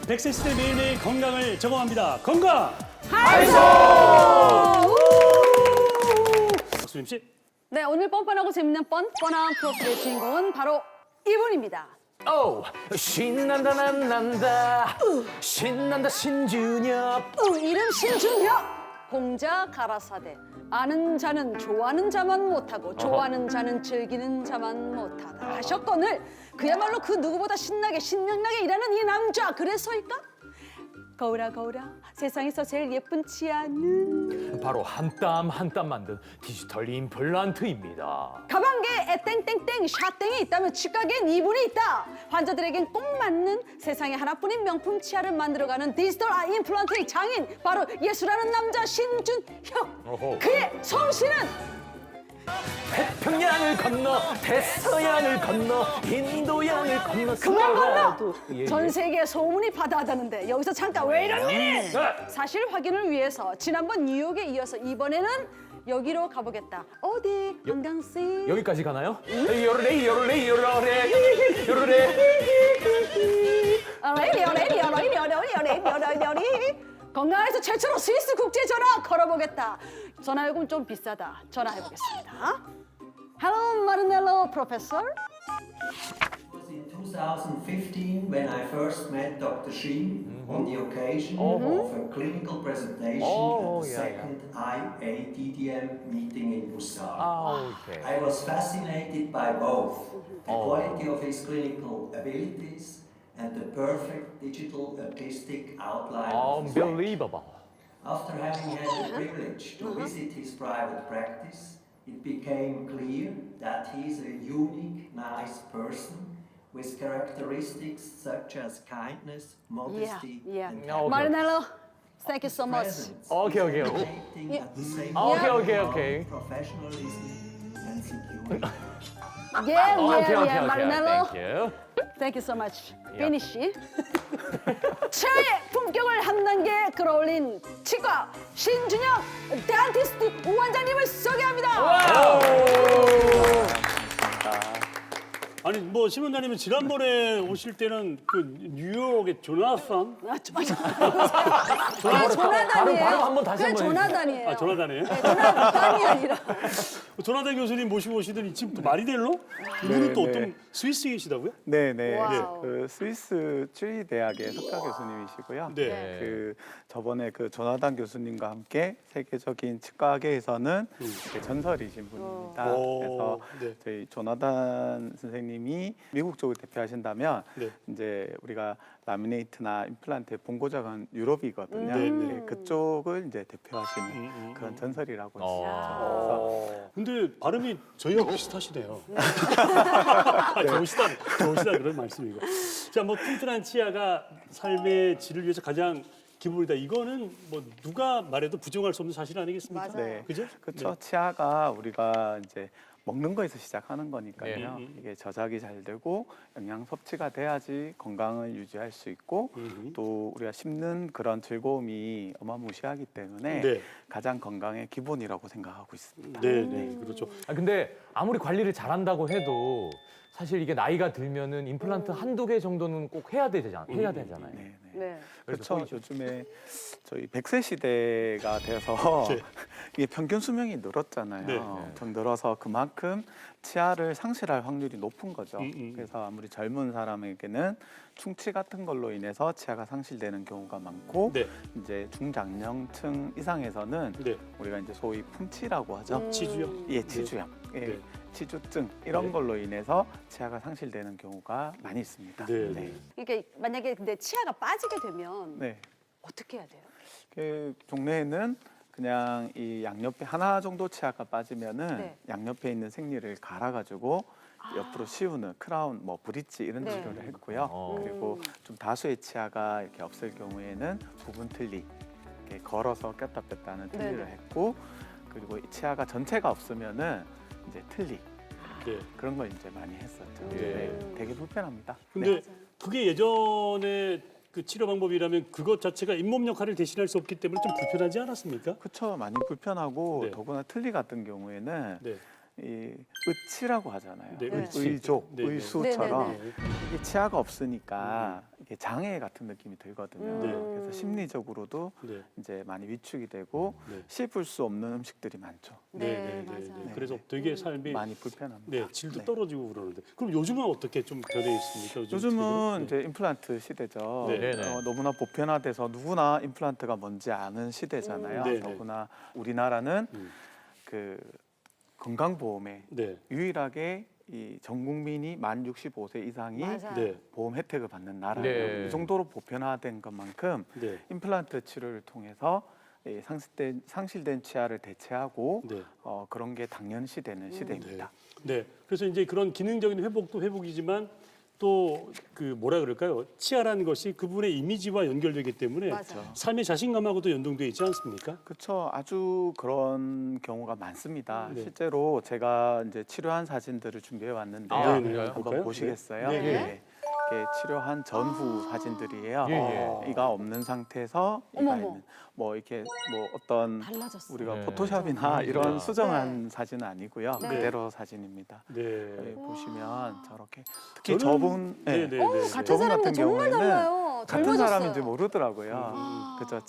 100세 시대 매일매일 건강을 적응합니다. 건강! 하이소! 박수림 씨. 네, 오늘 뻔뻔하고 재밌는 뻔뻔한 프로필의 주인공은 바로 이분입니다. 오, 신난다 난난다 신난다 신준엽. 이름 신준혁. 공자 가라사대. 아는 자는 좋아하는 자만 못하고 좋아하는 자는 즐기는 자만 못하다 하셨거늘 그야말로 그 누구보다 신명나게 일하는 이 남자. 그래서일까? 거울아 거울아 세상에서 제일 예쁜 치아는 바로 한 땀 한 땀 만든 디지털 임플란트입니다. 가방계에 땡땡땡 샤땡이 있다면 치과계엔 이분이 있다. 환자들에겐 꼭 맞는 세상에 하나뿐인 명품 치아를 만들어가는 디지털 임플란트의 장인 바로 예수라는 남자 신준혁. 어허. 그의 성씨는 태평양을 건너 대서양을 건너 인도양을 건너 그만 건너! 예, 전 예. 세계에 소문이 바다하다는데 여기서 잠깐 왜 이런 일이? 사실 확인을 위해서 지난번 뉴욕에 이어서 이번에는 여기로 가보겠다. 어디? 한강씨? 여기까지 가나요? 요르레 요르레 요르레 요르레. 건강에서 최초로 스위스 국제 전화 걸어보겠다. 전화 요금 좀 비싸다. 전화해보겠습니다. Hello, Marinello Professor. It was in 2015 when I first met Dr. Sheen on the occasion of a clinical presentation at the second IADDM meeting in Busan. 아, 오케이. I was fascinated by both the quality of his clinical abilities and the perfect digital artistic outline of his work. Unbelievable. After having had the privilege to visit his private practice, it became clear that he is a unique, nice person with characteristics such as kindness, modesty, and Okay. Marinello, thank you so much. presence. Okay, okay, okay. Creating at the same Okay, time okay, okay. professionalism and security. Yeah, Okay, okay, okay. Marinello. Thank you. Thank you so much. Finish. 최의 품격을 한 단계 끌어올린 치과 신준혁 덴티스트 원장님을 소개합니다. 아니 뭐 신원장님은 지난번에 오실 때는 그 뉴욕의 조나산? 조나단이에요. 바로 한번 다시 한번 조나단이에요. 아 조나단이에요? 조나단이 아니라. 조나단 교수님 모시고 오시더니 지금 또 마리넬로? 이분은 또 어떤 스위스이시다고요? 네네. 와우. 그 스위스 츄리 대학의 석가 교수님이시고요. 네. 그 저번에 그 조나단 교수님과 함께 세계적인 치과계에서는 이렇게 전설이신 분입니다. 오. 그래서 네. 저희 조나단 선생님이 미국 쪽을 대표하신다면 네. 이제 우리가 라미네이트나 임플란트의 본고장은 유럽이거든요. 네, 네, 그쪽을 이제 대표하시는 그런 전설이라고 있습니다. 근데 발음이 저희와 비슷하시네요. 좋으시다 그런 말씀이고. 자, 뭐 튼튼한 치아가 삶의 질을 위해서 가장 기본이다. 이거는 뭐 누가 말해도 부정할 수 없는 사실 아니겠습니까? 맞아요. 네. 그죠? 그렇죠. 네. 치아가 우리가 이제 먹는 거에서 시작하는 거니까요. 네. 이게 저작이 잘 되고 영양 섭취가 돼야지 건강을 유지할 수 있고 또 우리가 씹는 그런 즐거움이 어마무시하기 때문에 네. 가장 건강의 기본이라고 생각하고 있습니다. 네, 네, 그렇죠. 아, 근데 아무리 관리를 잘한다고 해도 사실 이게 나이가 들면은 임플란트 한두 개 정도는 꼭 해야 되잖아요. 네, 네. 네. 그렇죠. 요즘에 저희 100세 시대가 돼서 네. 이게 평균 수명이 늘었잖아요. 네. 좀 늘어서 그만큼 치아를 상실할 확률이 높은 거죠. 그래서 아무리 젊은 사람에게는 충치 같은 걸로 인해서 치아가 상실되는 경우가 많고 네. 이제 중장년층 이상에서는 네. 우리가 이제 소위 품치라고 하죠. 치주요? 예, 치주염. 예, 네. 치주증 이런 네. 걸로 인해서 치아가 상실되는 경우가 많이 있습니다. 네. 그러니까 만약에 근데 치아가 빠지게 되면 네. 어떻게 해야 돼요? 그 종래에는 그냥 이 양옆에 하나 정도 치아가 빠지면은 네. 양옆에 있는 생리를 갈아가지고 옆으로 씌우는 크라운, 뭐 브릿지 이런 네. 치료를 했고요. 그리고 좀 다수의 치아가 이렇게 없을 경우에는 부분 틀니, 이렇게 걸어서 꼈다 뺐다 하는 틀니를 네네. 했고, 그리고 이 치아가 전체가 없으면은 이제 틀니 네. 그런 걸 이제 많이 했었죠. 네. 네, 되게 불편합니다. 근데 네. 그게 예전에 그 치료 방법이라면 그것 자체가 잇몸 역할을 대신할 수 없기 때문에 좀 불편하지 않았습니까? 그렇죠. 많이 불편하고 네. 더구나 틀니 같은 경우에는 네. 이 의치라고 하잖아요. 네, 의치. 의족, 네, 네. 의수처럼 네, 네, 이게 치아가 없으니까 이게 장애 같은 느낌이 들거든요. 네. 그래서 심리적으로도 네. 이제 많이 위축이 되고 네. 씹을 수 없는 음식들이 많죠. 네, 맞아요. 그래서 되게 삶이 많이 불편합니다. 네, 질도 네. 떨어지고 그러는데 그럼 요즘은 어떻게 좀 변해 있습니까? 요즘은 네. 이제 임플란트 시대죠. 네. 네네. 너무나 보편화돼서 누구나 임플란트가 뭔지 아는 시대잖아요. 네네. 더구나 우리나라는 음. 그 건강보험에 네. 유일하게 이 전 국민이 만 65세 이상이 맞아요. 네. 보험 혜택을 받는 나라예요. 네. 이 정도로 보편화된 것만큼 네. 임플란트 치료를 통해서 이 상실된 치아를 대체하고 네. 그런 게 당연시되는 시대입니다. 네. 그래서 이제 그런 기능적인 회복도 회복이지만 또 그 뭐라 그럴까요? 치아라는 것이 그분의 이미지와 연결되기 때문에 맞아요. 삶의 자신감하고도 연동돼 있지 않습니까? 그렇죠. 아주 그런 경우가 많습니다. 네. 실제로 제가 이제 치료한 사진들을 준비해 왔는데요. 아, 네, 네. 한번 볼까요? 보시겠어요? 네. 네. 이렇게 치료한 전후 사진들이에요. 예, 예. 이가 없는 상태에서 이가 어머머. 있는 뭐 이렇게 뭐 어떤 달라졌어. 우리가 네. 포토샵이나 이런 그러니까. 수정한 사진은 아니고요. 네. 그대로 사진입니다. 네. 여기 보시면 저렇게 특히 저는- 저분 네, 네, 네. 같은 저분 사람과 같은 정말 경우에는 달라요. 같은 젊어졌어요. 사람인지 모르더라고요. 아. 그죠?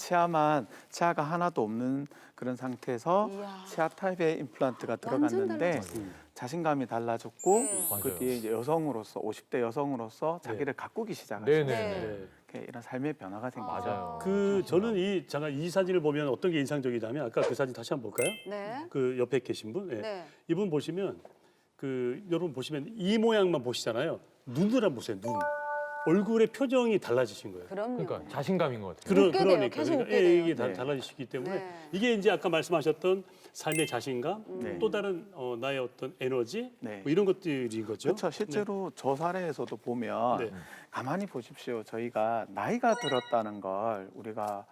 치아가 하나도 없는 그런 상태에서 이야. 치아 타입의 임플란트가 완전 들어갔는데 달라졌어요. 자신감이 달라졌고 네. 그 맞아요. 뒤에 이제 여성으로서 50대 여성으로서 자기를 가꾸기 시작하죠. 네네. 네. 이런 삶의 변화가 생기죠. 맞아요. 저는 잠깐 이 사진을 보면 어떤 게 인상적이냐면 아까 그 사진 다시 한번 볼까요? 네. 그 옆에 계신 분, 네. 네. 이분 보시면 여러분 보시면 이 모양만 보시잖아요. 눈을 한번 보세요. 눈. 얼굴의 표정이 달라지신 거예요. 그럼요. 그러니까 자신감인 것 같아요. 웃게 돼요. 그러니까 계속 웃게 예, 돼요. 이게 네. 달라지시기 때문에 네. 이게 이제 아까 말씀하셨던 삶의 자신감, 네. 또 다른 나의 어떤 에너지 네. 뭐 이런 것들인 거죠. 그렇죠. 실제로 저 사례에서도 보면 네. 가만히 보십시오. 저희가 나이가 들었다는 걸 우리가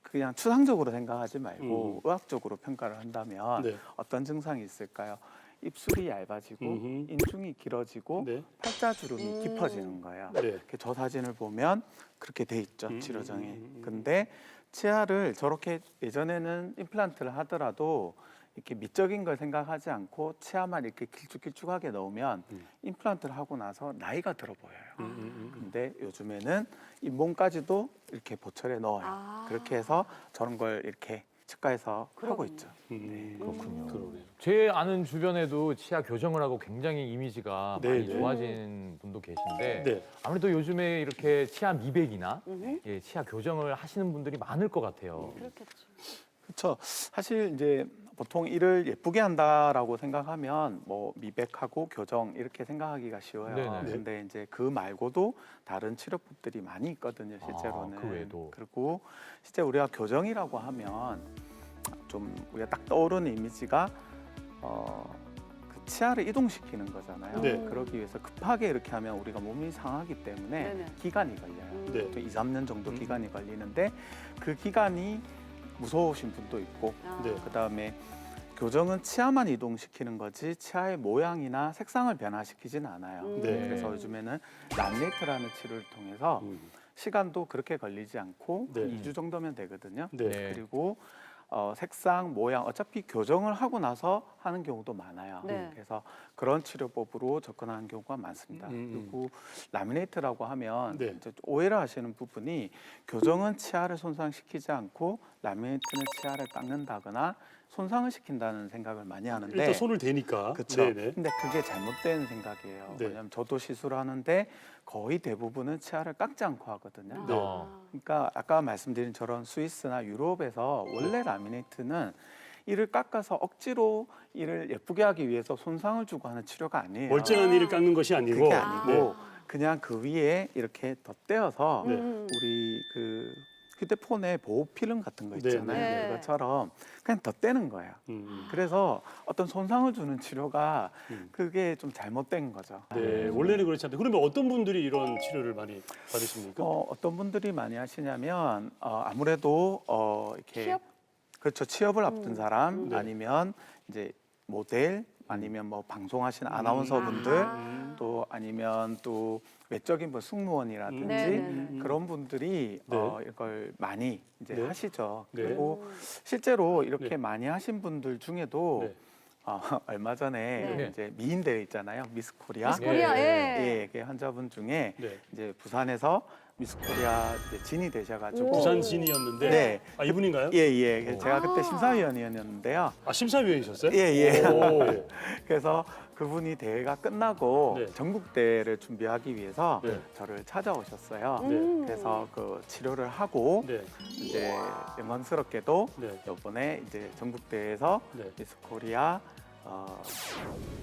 그냥 추상적으로 생각하지 말고 의학적으로 평가를 한다면 네. 어떤 증상이 있을까요? 입술이 얇아지고 음흠. 인중이 길어지고 네. 팔자주름이 깊어지는 거예요. 네. 이렇게 저 사진을 보면 그렇게 돼 있죠. 치료정에. 음. 근데 치아를 저렇게 예전에는 임플란트를 하더라도 이렇게 미적인 걸 생각하지 않고 치아만 이렇게 길쭉길쭉하게 넣으면 임플란트를 하고 나서 나이가 들어 보여요. 근데 요즘에는 잇몸까지도 이렇게 보철에 넣어요. 아. 그렇게 해서 저런 걸 이렇게 치과에서 하고 있죠. 그렇군요. 그러네요. 제 아는 주변에도 치아 교정을 하고 굉장히 이미지가 네, 많이 네. 좋아진 분도 계신데 네. 아무래도 요즘에 이렇게 치아 미백이나 예, 치아 교정을 하시는 분들이 많을 것 같아요. 그렇겠죠. 그렇죠. 사실 이제 보통 이를 예쁘게 한다라고 생각하면 뭐 미백하고 교정 이렇게 생각하기가 쉬워요. 네네. 근데 이제 그 말고도 다른 치료법들이 많이 있거든요, 실제로는. 그 외에도. 그리고 실제 우리가 교정이라고 하면 좀 우리가 딱 떠오르는 이미지가 그 치아를 이동시키는 거잖아요. 네. 그러기 위해서 급하게 이렇게 하면 우리가 몸이 상하기 때문에 네네. 기간이 걸려요. 네. 또 2, 3년 정도 기간이 걸리는데 그 기간이 무서우신 분도 있고 아. 네. 그다음에 교정은 치아만 이동시키는 거지 치아의 모양이나 색상을 변화시키진 않아요. 네. 그래서 요즘에는 라미네이트라는 치료를 통해서 시간도 그렇게 걸리지 않고 네. 2주 정도면 되거든요. 네. 네. 그리고 색상, 모양 어차피 교정을 하고 나서 하는 경우도 많아요. 네. 그래서 그런 치료법으로 접근하는 경우가 많습니다. 그리고 라미네이트라고 하면 네. 이제 오해를 하시는 부분이 교정은 치아를 손상시키지 않고 라미네이트는 치아를 깎는다거나 손상을 시킨다는 생각을 많이 하는데 일단 손을 대니까. 그렇죠. 네네. 근데 그게 잘못된 생각이에요. 네. 왜냐하면 저도 시술하는데 거의 대부분은 치아를 깎지 않고 하거든요. 네. 그러니까 아까 말씀드린 저런 스위스나 유럽에서 원래 라미네이트는 이를 깎아서 억지로 이를 예쁘게 하기 위해서 손상을 주고 하는 치료가 아니에요. 멀쩡한 이를 깎는 것이 아니고 그게 아니고 네. 그냥 그 위에 이렇게 덧대어서 네. 우리 그 휴대폰에 보호 필름 같은 거 네, 있잖아요. 네. 그것처럼 그냥 덧대는 거예요. 그래서 어떤 손상을 주는 치료가 그게 좀 잘못된 거죠. 네, 원래는 그렇지 않는데 그러면 어떤 분들이 이런 치료를 많이 받으십니까? 어떤 분들이 많이 하시냐면 아무래도 이렇게 취업? 그렇죠. 취업을 앞둔 사람 네. 아니면 이제 모델 아니면 뭐 방송하시는 아나운서분들 아하. 또 아니면 또 외적인 뭐 승무원이라든지 네, 네, 네. 그런 분들이 네. 이걸 많이 이제 네. 하시죠. 네. 그리고 실제로 이렇게 네. 많이 하신 분들 중에도 네. 얼마 전에 네. 이제 미인 대회 있잖아요. 미스 코리아. 미스 코리아, 예. 예. 그 환자분 중에 네. 이제 부산에서 미스 코리아 이제 진이 되셔가지고 부산 진이었는데 네. 이분인가요? 예. 제가 아. 그때 심사위원이었는데요. 심사위원이셨어요? 예. 오. 그래서 그분이 대회가 끝나고 네. 전국 대회를 준비하기 위해서 네. 저를 찾아오셨어요. 음. 그래서 그 치료를 하고 네. 이제 영광스럽게도 네. 이번에 이제 전국 대회에서 네. 미스 코리아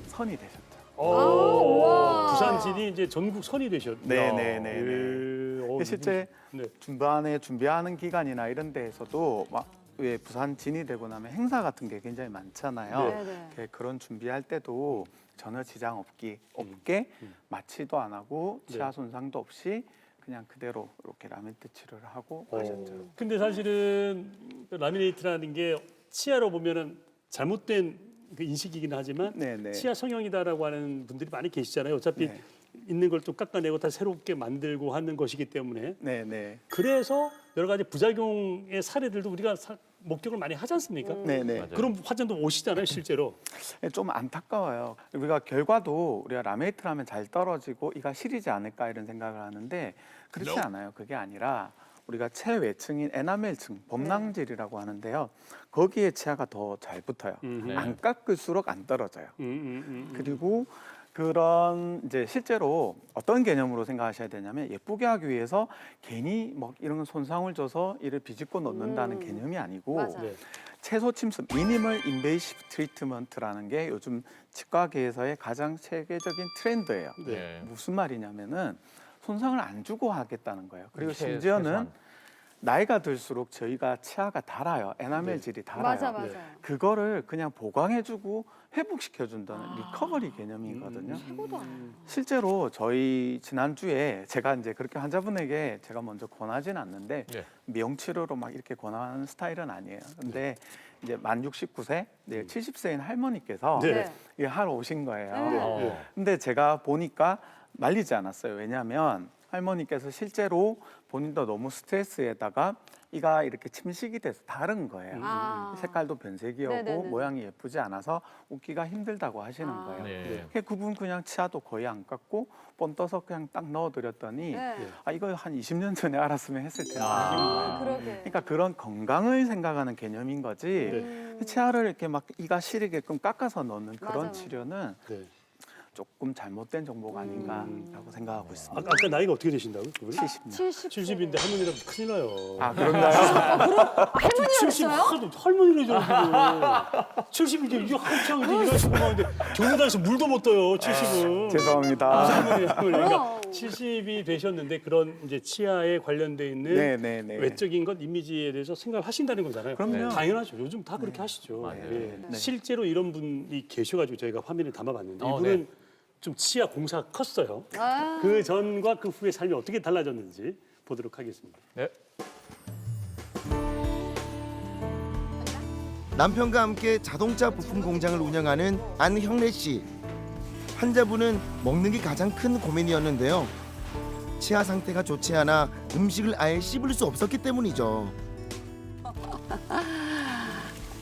선이 되셨죠. 우와. 부산 진이 이제 전국 선이 되셨네요. 네. 실제 네. 준비하는 기간이나 이런 데에서도 막 왜 부산 진이 되고 나면 행사 같은 게 굉장히 많잖아요. 네. 그런 준비할 때도 전혀 지장 없게 마취도 안 하고 치아 네. 손상도 없이 그냥 그대로 이렇게 라멘트 치료를 하고 하셨죠. 근데 사실은 라미네이트라는 게 치아로 보면은 잘못된 그 인식이긴 하지만 네네. 치아 성형이다라고 하는 분들이 많이 계시잖아요. 어차피 네. 있는 걸 또 깎아내고 다 새롭게 만들고 하는 것이기 때문에 네네. 그래서 여러 가지 부작용의 사례들도 우리가 목격을 많이 하지 않습니까? 네네. 맞아요. 그런 환자도 오시잖아요, 실제로. 좀 안타까워요. 우리가 결과도 우리가 라메이트를 하면 잘 떨어지고 이가 시리지 않을까 이런 생각을 하는데 그렇지 않아요. 그게 아니라 우리가 체외층인 에나멜층, 범낭질이라고 하는데요. 거기에 치아가 더 잘 붙어요. 네. 안 깎을수록 안 떨어져요. 그리고 그런 이제 실제로 어떤 개념으로 생각하셔야 되냐면 예쁘게 하기 위해서 괜히 뭐 이런 손상을 줘서 이를 비집고 넣는다는 개념이 아니고 맞아. 네. 채소 침습 미니멀 인베이시브 트리트먼트라는 게 요즘 치과계에서의 가장 세계적인 트렌드예요. 네. 무슨 말이냐면은 손상을 안 주고 하겠다는 거예요. 그리고 최- 심지어는 최소한. 나이가 들수록 저희가 치아가 달아요. 에나멜질이 달아요. 맞아. 그거를 그냥 보강해주고 회복시켜준다는 리커버리 개념이거든요. 최고다. 실제로 저희 지난주에 제가 이제 그렇게 환자분에게 제가 먼저 권하진 않는데 네. 미용 치료로 막 이렇게 권하는 스타일은 아니에요. 근데 이제 만 69세, 70세인 할머니께서 네. 이게 하러 오신 거예요. 네. 어. 근데 제가 보니까 말리지 않았어요. 왜냐하면 할머니께서 실제로 본인도 너무 스트레스에다가 이가 이렇게 침식이 돼서 다른 거예요. 아. 색깔도 변색이었고 네네네. 모양이 예쁘지 않아서 웃기가 힘들다고 하시는 아. 거예요. 네. 그분 그냥 치아도 거의 안 깎고 뻔 떠서 그냥 딱 넣어드렸더니 네. 이거 한 20년 전에 알았으면 했을 텐데 아. 하시는 거예요. 그러게. 그러니까 그런 건강을 생각하는 개념인 거지 음. 치아를 이렇게 막 이가 시리게끔 깎아서 넣는 그런 맞아. 치료는 네. 조금 잘못된 정보가 아닌가라고 생각하고 있습니다. 아까 나이가 어떻게 되신다고? 70년. 70. 70인데 할머니라면 큰일 나요. 아 그런가요? 할머니였어요? 할머니래죠. 70인데 이게 한창 이제 일하시고 하는데 경로당에서 물도 못 떠요. 70은. 죄송합니다. 할머니. 그러니까 그럼. 70이 되셨는데 그런 이제 치아에 관련돼 있는 네네네. 외적인 것 이미지에 대해서 생각을 하신다는 거잖아요. 그럼요. 당연하죠. 요즘 다 그렇게 하시죠. 맞아요. 예. 네. 실제로 이런 분이 계셔가지고 저희가 화면에 담아봤는데 어, 이분은 네. 좀 치아 공사가 컸어요. 아. 그 전과 그 후의 삶이 어떻게 달라졌는지 보도록 하겠습니다. 네. 남편과 함께 자동차 부품 공장을 운영하는 안형래 씨. 환자분은 먹는 게 가장 큰 고민이었는데요. 치아 상태가 좋지 않아 음식을 아예 씹을 수 없었기 때문이죠.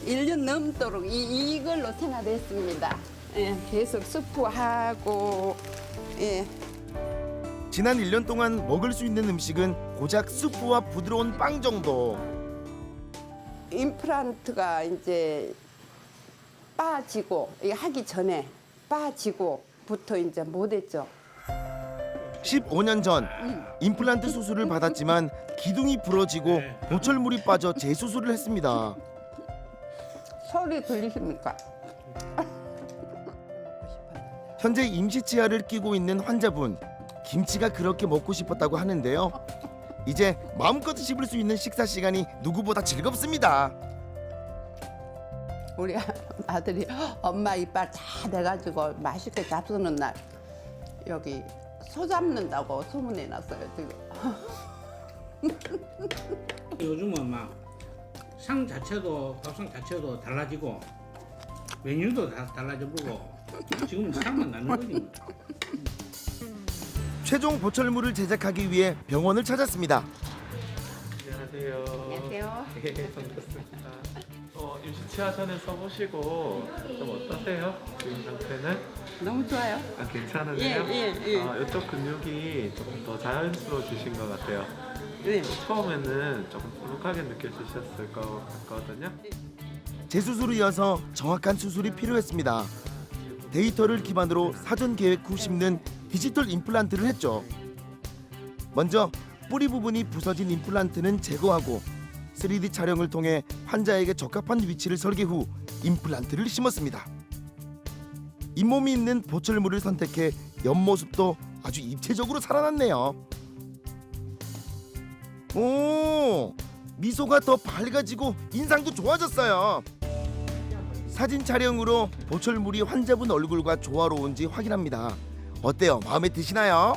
1년 넘도록 이걸로 생활했습니다. 예, 계속 수프하고 예. 지난 1년 동안 먹을 수 있는 음식은 고작 수프와 부드러운 빵 정도. 임플란트가 이제 빠지고 이거 하기 전에 빠지고부터 이제 못했죠. 15년 전 임플란트 수술을 받았지만 기둥이 부러지고 보철물이 빠져 재수술을 했습니다. 소리 들리십니까? 현재 임시 치아를 끼고 있는 환자분. 김치가 그렇게 먹고 싶었다고 하는데요. 이제 마음껏 씹을 수 있는 식사 시간이 누구보다 즐겁습니다. 우리 아들이 엄마 이빨 다 돼가지고 맛있게 잡수는 날 여기 소 잡는다고 소문내 놨어요 지금. 요즘은 막 상 자체도 밥상 자체도 달라지고 메뉴도 다 달라져 보고 지금은 상만 나는 거지. 최종 보철물을 제작하기 위해 병원을 찾았습니다. 안녕하세요. 안녕하세요. 네, 반갑습니다. 임시 치아전에 써보시고 좀 어떠세요? 지금 상태는? 너무 좋아요. 아, 괜찮으세요? 예. 이쪽 근육이 조금 더 자연스러워지신 것 같아요. 네. 처음에는 조금 푸석하게 느껴지셨을 것 같거든요. 재수술을 이어서 정확한 수술이 필요했습니다. 데이터를 기반으로 사전 계획 후 심는 디지털 임플란트를 했죠. 먼저 뿌리 부분이 부서진 임플란트는 제거하고 3D 촬영을 통해 환자에게 적합한 위치를 설계 후 임플란트를 심었습니다. 잇몸이 있는 보철물을 선택해 옆모습도 아주 입체적으로 살아났네요. 오, 미소가 더 밝아지고 인상도 좋아졌어요. 사진 촬영으로 보철물이 환자분 얼굴과 조화로운지 확인합니다. 어때요? 마음에 드시나요?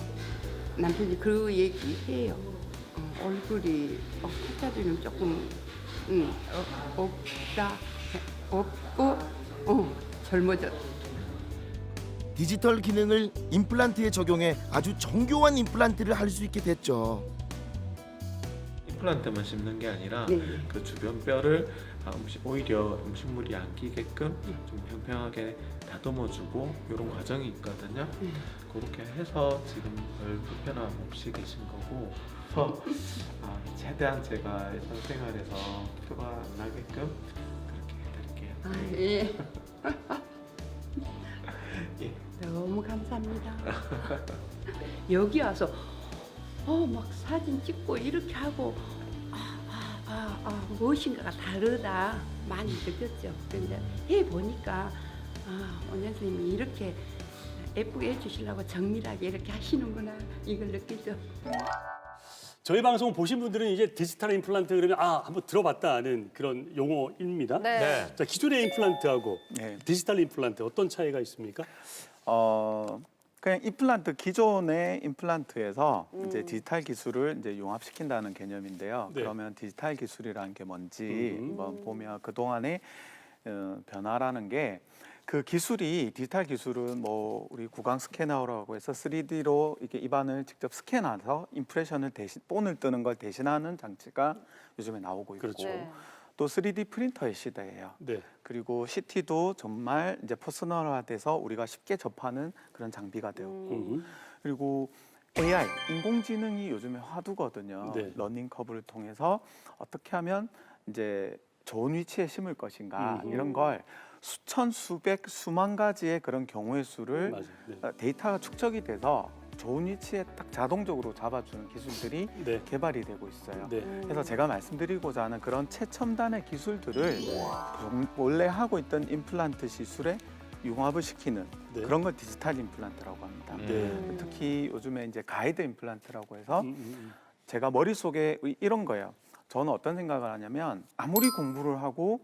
남편이 그 얘기해요. 얼굴이 타짜들은 조금 없고 젊어졌. 디지털 기능을 임플란트에 적용해 아주 정교한 임플란트를 할 수 있게 됐죠. 임플란트만 심는 게 아니라 네. 그 주변 뼈를 오히려 음식물이 안 끼게끔 좀 평평하게 다듬어주고 이런 과정이 있거든요. 그렇게 해서 지금 별 불편함 없이 계신 거고, 그래서 최대한 제가 일상생활에서 표가 안 나게끔 그렇게 해드릴게요. 예. 너무 감사합니다. 여기 와서 막 사진 찍고 이렇게 하고 무엇인가가 다르다 많이 느꼈죠. 그런데 해보니까 원장 선생님이 이렇게 예쁘게 해주시려고 정밀하게 이렇게 하시는구나 이걸 느끼죠. 저희 방송 보신 분들은 이제 디지털 임플란트 그러면 한번 들어봤다는 그런 용어입니다. 네. 자, 기존의 임플란트하고 네. 디지털 임플란트 어떤 차이가 있습니까? 그냥 임플란트 기존의 임플란트에서 이제 디지털 기술을 이제 융합시킨다는 개념인데요. 네. 그러면 디지털 기술이라는 게 뭔지 한번 보면 그 동안의 변화라는 게 그 기술이 디지털 기술은 뭐 우리 구강 스캐너라고 해서 3D로 이렇게 입안을 직접 스캔해서 임프레션을 대신 본을 뜨는 걸 대신하는 장치가 요즘에 나오고 있고 그렇죠. 네. 또 3D 프린터의 시대예요. 네. 그리고 CT도 정말 이제 퍼스널화돼서 우리가 쉽게 접하는 그런 장비가 되었고 그리고 AI 인공지능이 요즘에 화두거든요. 네. 러닝 커브를 통해서 어떻게 하면 이제 좋은 위치에 심을 것인가 이런 걸 수천 수백 수만 가지의 그런 경우의 수를 맞아요. 네. 데이터가 축적이 돼서 좋은 위치에 딱 자동적으로 잡아주는 기술들이 네. 개발이 되고 있어요. 네. 그래서 제가 말씀드리고자 하는 그런 최첨단의 기술들을 원래 하고 있던 임플란트 시술에 융합을 시키는 네. 그런 걸 디지털 임플란트라고 합니다. 네. 특히 요즘에 이제 가이드 임플란트라고 해서 음. 제가 머릿속에 이런 거예요. 저는 어떤 생각을 하냐면 아무리 공부를 하고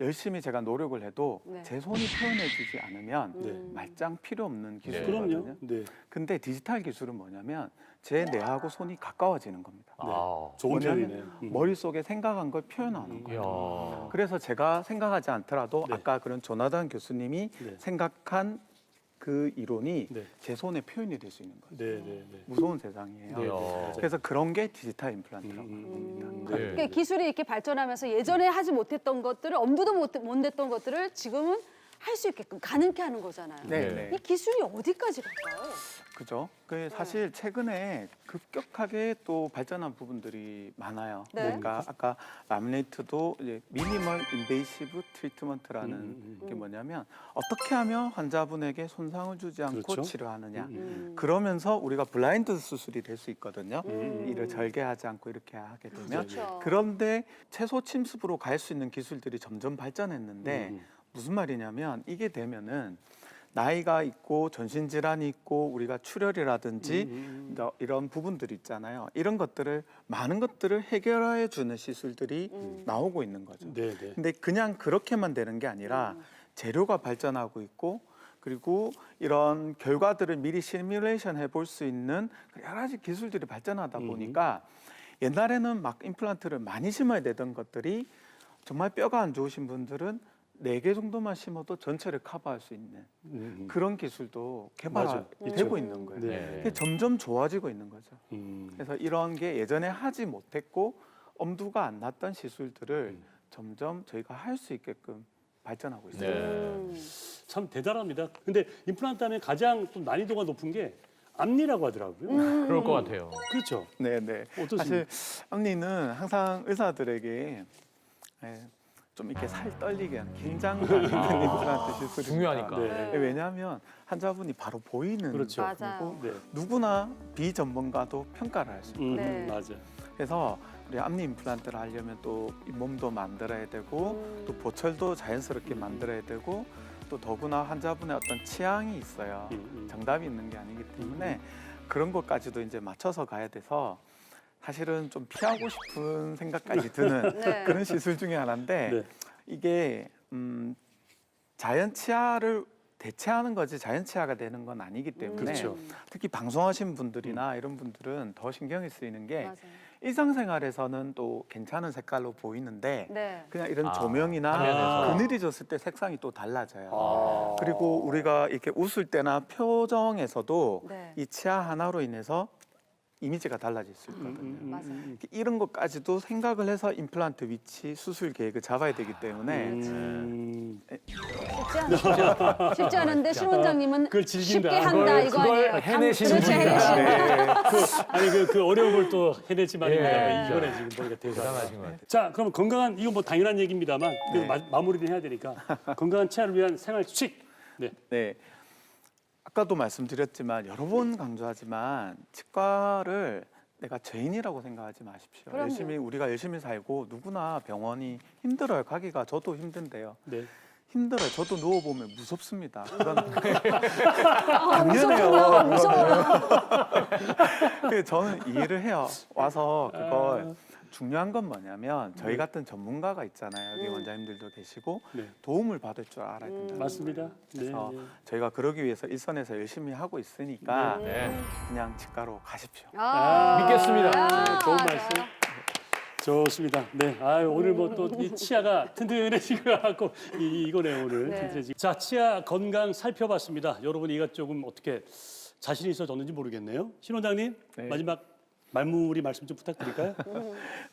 열심히 제가 노력을 해도 네. 제 손이 표현해주지 않으면 네. 말짱 필요 없는 기술이거든요. 그럼요. 네. 근데 디지털 기술은 뭐냐면 제 뇌하고 손이 가까워지는 겁니다. 좋은 뭐냐면 표현이네요. 머릿속에 생각한 걸 표현하는 거예요. 이야. 그래서 제가 생각하지 않더라도 네. 아까 그런 조나단 교수님이 네. 생각한 그 이론이 네. 제 손에 표현이 될 수 있는 거예요. 네, 네, 네. 무서운 세상이에요. 네, 이야. 네. 그래서 그런 게 디지털 임플란트라고 합니다. 네. 그러니까 기술이 이렇게 발전하면서 예전에 하지 못했던 것들을 엄두도 못 냈던 것들을 지금은 할 수 있게끔 가능케 하는 거잖아요. 네. 이 기술이 어디까지 갈까요? 그죠? 그 사실 최근에 급격하게 또 발전한 부분들이 많아요. 네. 그러니까 아까 라미네이트도 이제 미니멀 인베이시브 트리트먼트라는 게 뭐냐면 어떻게 하면 환자분에게 손상을 주지 않고 그렇죠. 치료하느냐. 그러면서 우리가 블라인드 수술이 될 수 있거든요. 이를 절개하지 않고 이렇게 하게 되면. 그렇죠. 그런데 최소 침습으로 갈 수 있는 기술들이 점점 발전했는데 무슨 말이냐면 이게 되면은 나이가 있고 전신 질환이 있고 우리가 출혈이라든지 이런 부분들 있잖아요. 이런 것들을 많은 것들을 해결해 주는 시술들이 나오고 있는 거죠. 네, 네. 근데 그냥 그렇게만 되는 게 아니라 재료가 발전하고 있고 그리고 이런 결과들을 미리 시뮬레이션 해볼 수 있는 여러 가지 기술들이 발전하다 보니까 옛날에는 막 임플란트를 많이 심어야 되던 것들이 정말 뼈가 안 좋으신 분들은 4개 정도만 심어도 전체를 커버할 수 있는 그런 기술도 맞아요. 개발되고 있는 거예요. 네. 그게 점점 좋아지고 있는 거죠. 음. 그래서 이런 게 예전에 하지 못했고 엄두가 안 났던 시술들을 점점 저희가 할 수 있게끔 발전하고 있습니다. 네. 참 대단합니다. 근데 임플란트 하면 가장 좀 난이도가 높은 게 앞니라고 하더라고요. 그럴 것 같아요. 그렇죠. 네네. 어떠십니까? 사실 앞니는 항상 의사들에게 좀 이렇게 살 떨리게 하는 긴장감 있는 임플란트 시술입니다. 중요하니까. 네. 왜냐하면 환자분이 바로 보이는 그렇죠. 맞아요. 네. 누구나 비전문가도 평가를 할 수 있어요. 네. 맞아요. 그래서 우리 앞니 임플란트를 하려면 또 잇몸도 만들어야 되고 또 보철도 자연스럽게 만들어야 되고 또 더구나 환자분의 어떤 취향이 있어요. 정답이 있는 게 아니기 때문에 그런 것까지도 이제 맞춰서 가야 돼서 사실은 좀 피하고 싶은 생각까지 드는 네. 그런 시술 중에 하나인데 네. 이게 자연 치아를 대체하는 거지 자연 치아가 되는 건 아니기 때문에 그렇죠. 특히 방송하신 분들이나 이런 분들은 더 신경이 쓰이는 게 맞아요. 일상생활에서는 또 괜찮은 색깔로 보이는데 네. 그냥 이런 아, 조명이나 화면에서. 그늘이 졌을 때 색상이 또 달라져요. 아. 그리고 우리가 이렇게 웃을 때나 표정에서도 네. 이 치아 하나로 인해서 이미지가 달라질 수 있거든요. 맞아요. 이런 것까지도 생각을 해서 임플란트 위치, 수술 계획을 잡아야 되기 때문에 쉽지 않은데 신 원장님은 그걸 즐긴다. 쉽게 한다 이거 그걸 아니에요. 해내시는 그렇죠, 분이다. 해내시는 아니 그 어려운 걸 또 해내지 말입니다. 예. 이번에 지금 보니까 대단하신 대단하신 것 같아요. 자, 그럼 건강한 이거 뭐 당연한 얘기입니다만 그래도 네. 마무리를 해야 되니까 건강한 치아를 위한 생활 수칙. 네. 네. 아까도 말씀드렸지만 여러 번 강조하지만 치과를 내가 죄인이라고 생각하지 마십시오. 그럼요. 우리가 열심히 살고 누구나 병원이 힘들어요. 가기가 저도 힘든데요. 네. 힘들어요. 저도 누워보면 무섭습니다. 그건 무서워, 무서워. 그래서 저는 이해를 해요. 와서 그걸 중요한 건 뭐냐면 저희 같은 전문가가 있잖아요. 여기 원장님들도 계시고 네. 도움을 받을 줄 알아야 된다. 맞습니다. 그래서 네. 저희가 그러기 위해서 일선에서 열심히 하고 있으니까 네. 그냥 치과로 가십시오. 믿겠습니다. 네, 좋은 말씀. 좋습니다. 네, 오늘 뭐 또 이 치아가 튼튼해진 것 같고 이거네요 오늘. 네. 튼튼해지. 자, 치아 건강 살펴봤습니다. 여러분 이가 조금 어떻게 자신이 있어졌는지 모르겠네요. 신 원장님 네. 마지막 마무리 말씀 좀 부탁드릴까요?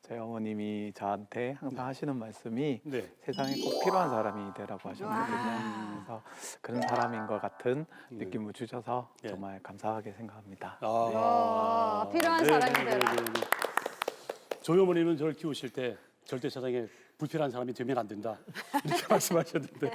저희 어머님이 저한테 항상 하시는 말씀이 네. 세상에 꼭 필요한 사람이 되라고 하셨거든요. 그래서 그런 사람인 것 같은 느낌을 주셔서 네. 정말 감사하게 생각합니다. 필요한 사람이 되라. 네. 저희 어머니는 저를 키우실 때 절대 세상에 불필요한 사람이 되면 안 된다 이렇게 말씀하셨는데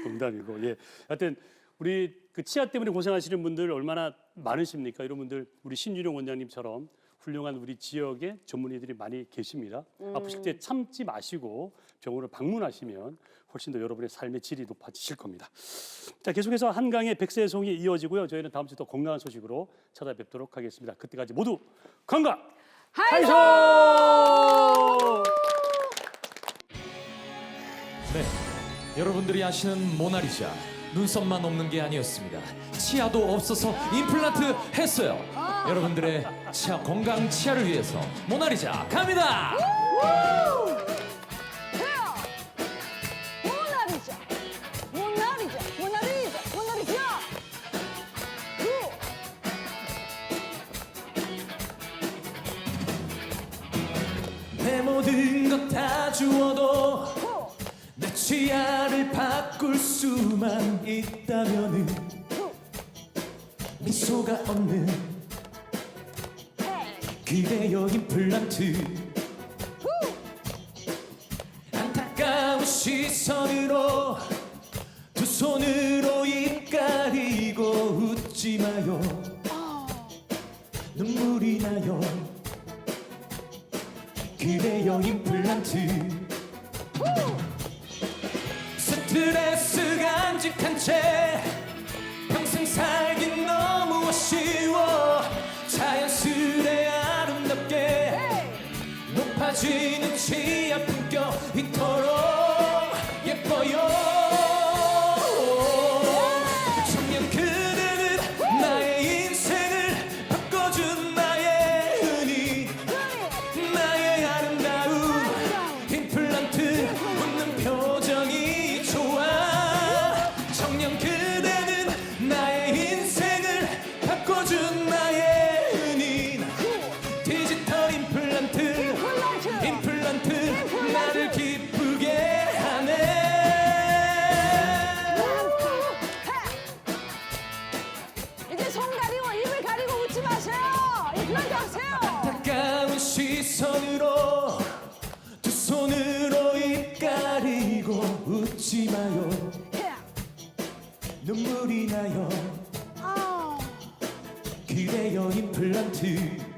농담이고 예. 하여튼 우리 그 치아 때문에 고생하시는 분들 얼마나 많으십니까? 이런 분들 우리 신유령 원장님처럼 훌륭한 우리 지역에 전문의들이 많이 계십니다. 아프실 때 참지 마시고 병원을 방문하시면 훨씬 더 여러분의 삶의 질이 높아지실 겁니다. 자, 계속해서 한강의 백세송이 이어지고요. 저희는 다음 주 더 건강한 소식으로 찾아뵙도록 하겠습니다. 그때까지 모두 건강! 하이소! 네, 여러분들이 아시는 모나리자 눈썹만 없는 게 아니었습니다. 치아도 없어서 임플란트 했어요. 여러분들의 치아 건강 치아를 위해서 모나리자 갑니다. 모나리자, 모나리자, 모나리자, 모나리자. 내 모든 것 다 주어도 내 치아를 바꿀 수만 있다면은 미소가 없는 그대여 임플란트 안타까운 시선으로 두 손으로 입 가리고 웃지 마요 눈물이 나요 그대여 임플란트 스트레스 간직한 채 평생 살긴 너무 아쉬워 자연스레 아름답게 높아지는 치아 품격 이토록 예뻐요 청년 그대는 나의 인생을 바꿔준 나의 은인 나의 아름다운 임플란트 웃는 표정이 좋아 청년 그대는 나의 인생을 바꿔준 나의 은인 디지털 임플란트 눈물이 나요. 그래요 임플란트